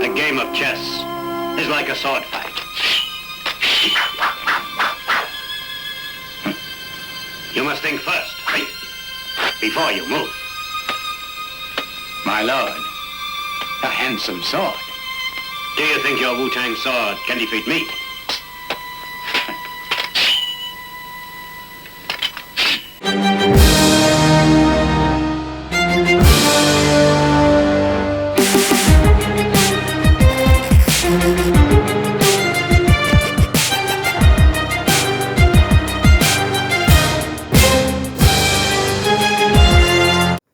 A game of chess is like a sword fight. You must think first, before you move. My lord, a handsome sword. Do you think your Wu-Tang sword can defeat me?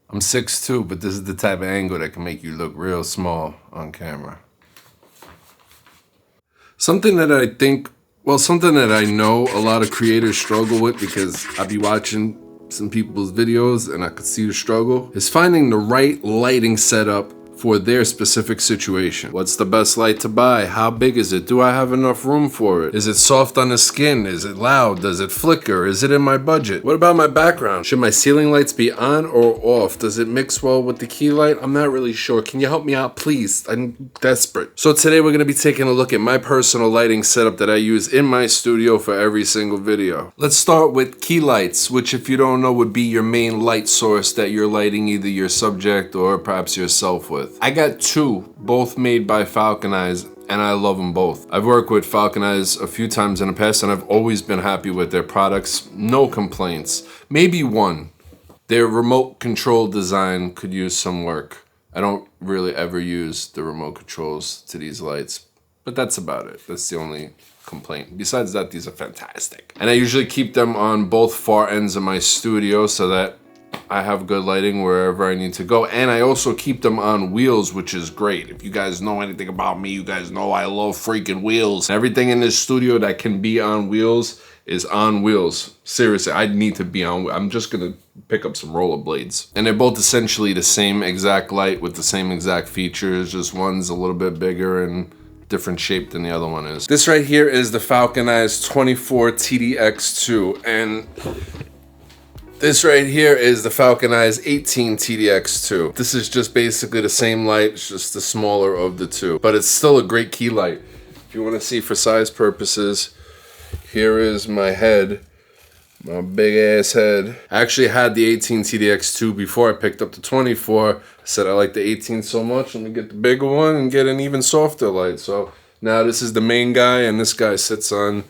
I'm 6'2", but this is the type of angle that can make you look real small on camera. Something that I know a lot of creators struggle with, because I be watching some people's videos and I could see the struggle, is finding the right lighting setup for their specific situation. What's the best light to buy? How big is it? Do I have enough room for it? Is it soft on the skin? Is it loud? Does it flicker? Is it in my budget? What about my background? Should my ceiling lights be on or off? Does it mix well with the key light? I'm not really sure. Can you help me out, please? I'm desperate. So today we're gonna be taking a look at my personal lighting setup that I use in my studio for every single video. Let's start with key lights, which, if you don't know, would be your main light source that you're lighting either your subject or perhaps yourself with. I got two, both made by Falcon Eyes, and I love them both. I've worked with Falcon Eyes a few times in the past, and I've always been happy with their products. No complaints. Maybe one. Their remote control design could use some work. I don't really ever use the remote controls to these lights, but that's about it. That's the only complaint. Besides that, these are fantastic. And I usually keep them on both far ends of my studio so that I have good lighting wherever I need to go. And I also keep them on wheels, which is great. If you guys know anything about me, you guys know I love freaking wheels. Everything in this studio that can be on wheels is on wheels. Seriously, I need to be on. I'm just gonna pick up some rollerblades. And they're both essentially the same exact light with the same exact features. Just one's a little bit bigger and different shape than the other one is. This right here is the Falcon Eyes 24 TDX2, and this right here is the Falcon Eyes 18 TDX2. This is just basically the same light, it's just the smaller of the two. But it's still a great key light. If you want to see for size purposes, here is my head. My big ass head. I actually had the 18 TDX2 before I picked up the 24. I said I like the 18 so much, let me get the bigger one and get an even softer light. So now this is the main guy, and this guy sits on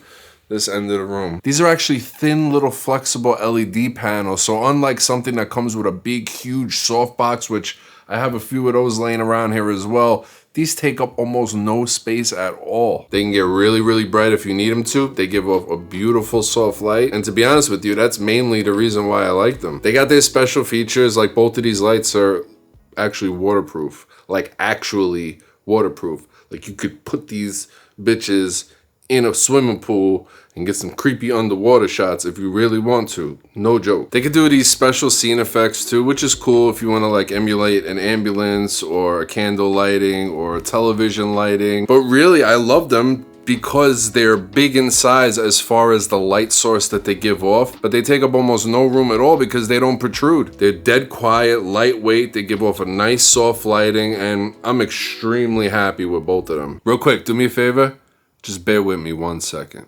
this end of the room. These are actually thin little flexible LED panels, so unlike something that comes with a big huge softbox, which I have a few of those laying around here as well, these take up almost no space at all. They can get really, really bright if you need them to. They give off a beautiful soft light, and to be honest with you, that's mainly the reason why I like them. They got their special features, like both of these lights are actually waterproof, like actually waterproof. Like you could put these bitches in a swimming pool and get some creepy underwater shots if you really want to. No joke. They could do these special scene effects too, which is cool if you want to like emulate an ambulance or a candle lighting or television lighting. But really, I love them because they're big in size as far as the light source that they give off, but they take up almost no room at all because they don't protrude. They're dead quiet, lightweight, they give off a nice soft lighting, and I'm extremely happy with both of them. Real quick, do me a favor. Just bear with me 1 second.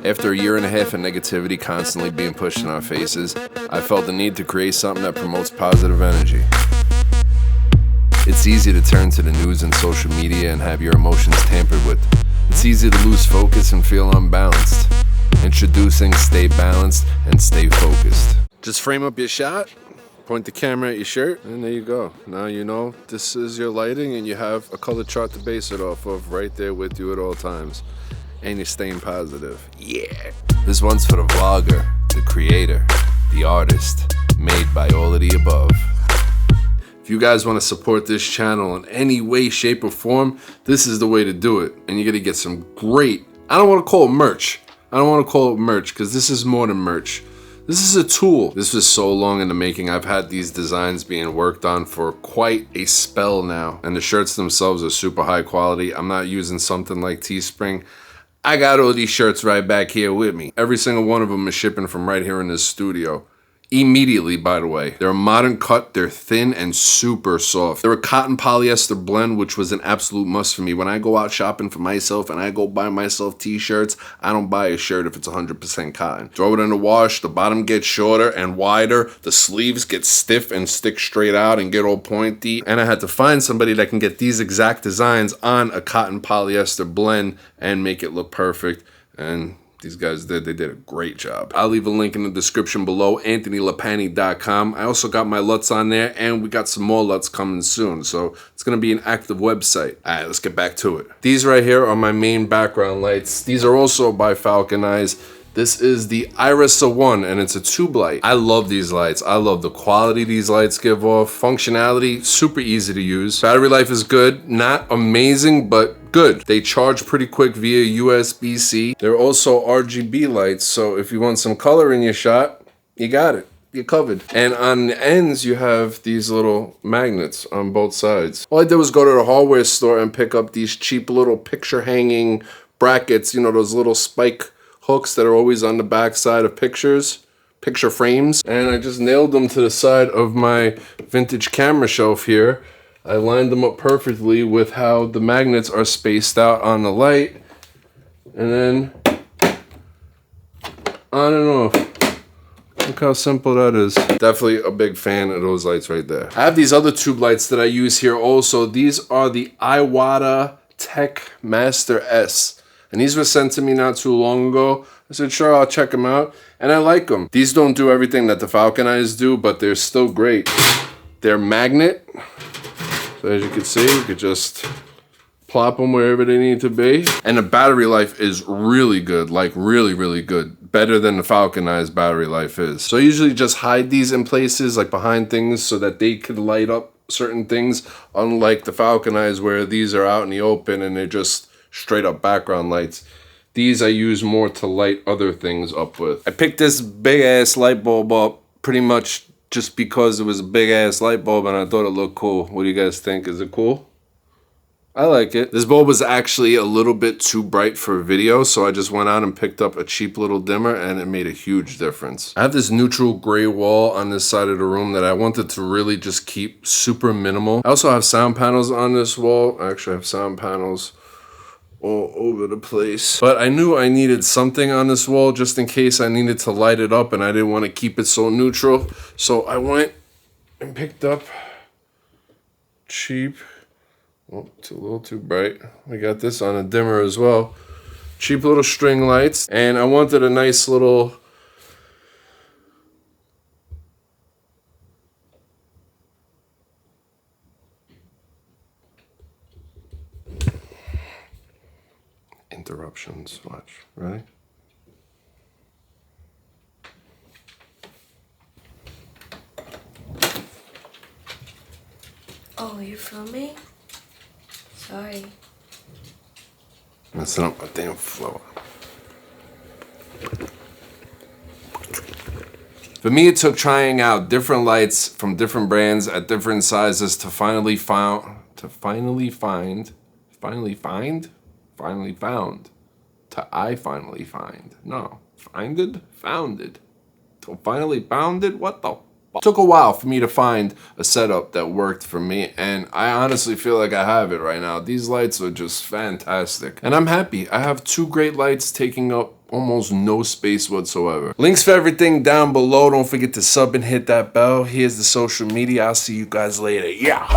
After a year and a half of negativity constantly being pushed in our faces, I felt the need to create something that promotes positive energy. It's easy to turn to the news and social media and have your emotions tampered with. It's easy to lose focus and feel unbalanced. Introducing Stay Balanced and Stay Focused. Just frame up your shot, point the camera at your shirt, and there you go. Now you know this is your lighting, and you have a color chart to base it off of right there with you at all times. And you're staying positive. Yeah. This one's for the vlogger, the creator, the artist, made by all of the above. If you guys want to support this channel in any way, shape, or form, this is the way to do it. And you're going to get some great, I don't want to call it merch. I don't want to call it merch because this is more than merch. This is a tool. This was so long in the making. I've had these designs being worked on for quite a spell now. And the shirts themselves are super high quality. I'm not using something like Teespring. I got all these shirts right back here with me. Every single one of them is shipping from right here in this studio. immediately, by the way. They're a modern cut, they're thin and super soft. They're a cotton polyester blend, which was an absolute must for me. When I go out shopping for myself and I go buy myself t-shirts, I don't buy a shirt if it's 100% cotton. Throw it in the wash, the bottom gets shorter and wider, the sleeves get stiff and stick straight out and get all pointy. And I had to find somebody that can get these exact designs on a cotton polyester blend and make it look perfect. And these guys did. They did a great job. I'll leave a link in the description below, anthonylapani.com. I also got my LUTs on there, and we got some more LUTs coming soon. So it's going to be an active website. All right, let's get back to it. These right here are my main background lights. These are also by Falcon Eyes. This is the Irisa 1, and it's a tube light. I love these lights. I love the quality these lights give off. Functionality, super easy to use. Battery life is good. Not amazing, but good. They charge pretty quick via USB-C. They're also RGB lights, so if you want some color in your shot, you got it. You're covered. And on the ends, you have these little magnets on both sides. All I did was go to the hardware store and pick up these cheap little picture hanging brackets, you know, those little spike hooks that are always on the back side of picture frames, and I just nailed them to the side of my vintage camera shelf here. I lined them up perfectly with how the magnets are spaced out on the light, and then on and off. Look how simple that is. Definitely a big fan of those lights right there. I have these other tube lights that I use here also. These are the Iwata Tech Master S. And these were sent to me not too long ago. I said, sure, I'll check them out. And I like them. These don't do everything that the Falcon Eyes do, but they're still great. They're magnet. So as you can see, you could just plop them wherever they need to be. And the battery life is really good, like really, really good. Better than the Falcon Eyes battery life is. So I usually just hide these in places, like behind things, so that they could light up certain things, unlike the Falcon Eyes where these are out in the open and they're just straight up background lights. These I use more to light other things up with. I picked this big ass light bulb up pretty much just because it was a big ass light bulb and I thought it looked cool. What do you guys think? Is it cool? I like it. This bulb was actually a little bit too bright for video, so I just went out and picked up a cheap little dimmer and it made a huge difference. I have this neutral gray wall on this side of the room that I wanted to really just keep super minimal. I also have sound panels on this wall. I actually have sound panels all over the place. But I knew I needed something on this wall just in case I needed to light it up and I didn't want to keep it so neutral. So I went and picked up cheap, oh, it's a little too bright. We got this on a dimmer as well. Cheap little string lights. And I wanted a nice little interruptions. Watch. Ready? Oh, you're filming? Sorry. Messing up my damn flow. For me, it took trying out different lights from different brands at different sizes to finally found. What the fuck? Took a while for me to find a setup that worked for me, and I honestly feel like I have it right now. These lights are just fantastic, and I'm happy. I have two great lights taking up almost no space whatsoever. Links for everything down below. Don't forget to sub and hit that bell. Here's the social media. I'll see you guys later. Yeah.